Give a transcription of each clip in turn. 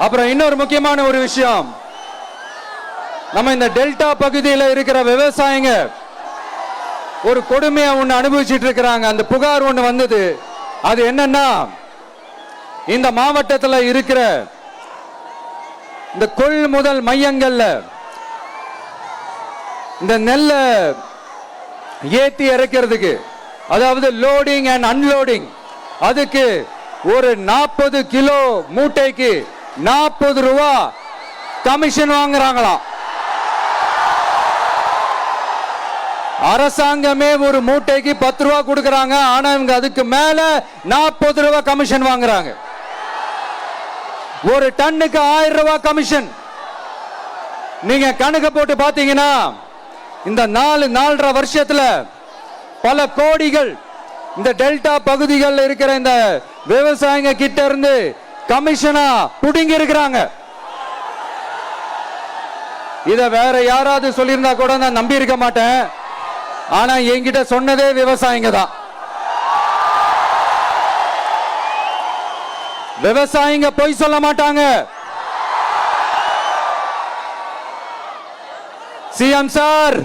அப்புறம் இன்னொரு முக்கியமான ஒரு விஷயம், நம்ம இந்த டெல்டா பகுதியில் இருக்கிற விவசாயிங்க ஒரு கொடுமையை ஒன்று அனுபவிச்சுட்டு இருக்கிறாங்க. அந்த புகார் ஒன்று வந்தது. அது என்னன்னா, இந்த மாவட்டத்தில் இருக்கிற இந்த கொள்முதல் மையங்கள்ல இந்த நெல்லை ஏத்தி இறக்கிறதுக்கு, அதாவது லோடிங் அண்ட் அன்லோடிங், அதுக்கு ஒரு 40 கிலோ மூட்டைக்கு 40 ரூபா கமிஷன் வாங்குறாங்களாம். அரசாங்கமே ஒரு மூட்டைக்கு 10 ரூபா கொடுக்கறாங்க. ஆனா இவங்க அதுக்கு மேல 40 ரூபா கமிஷன் வாங்குறாங்க. ஒரு டன்னுக்கு 1000 ரூபாய் கமிஷன். நீங்க கணக்கு போட்டு பாத்தீங்கன்னா இந்த 4.5 வருஷத்துல பல கோடிகள் இந்த டெல்டா பகுதிகளில் இருக்கிற இந்த விவசாயிங்க கிட்ட இருந்து கமிஷனா புடுங்கி இருக்கிறாங்க. இத வேற யாராவது சொல்லியிருந்தா கூட நான் நம்பி இருக்க மாட்டேன். ஆனா என்கிட்ட சொன்னதே விவசாயிங்க தான். விவசாயிங்க பொய் சொல்ல மாட்டாங்க. சிஎம் சார்,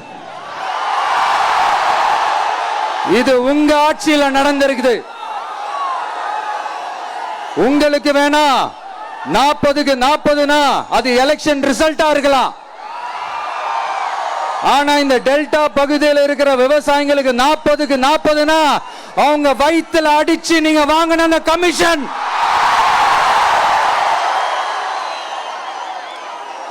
இது உங்க ஆட்சியில நடந்திருக்குது. உங்களுக்கு வேணா 40க்கு 40னா அது எலெக்ஷன் ரிசல்ட்டா இருக்கலாம். ஆனா இந்த டெல்டா பகுதியில் இருக்கிற விவசாயிகளுக்கு 40க்கு 40னா அவங்க வயிற்றுல அடிச்சு நீங்க வாங்கின கமிஷன்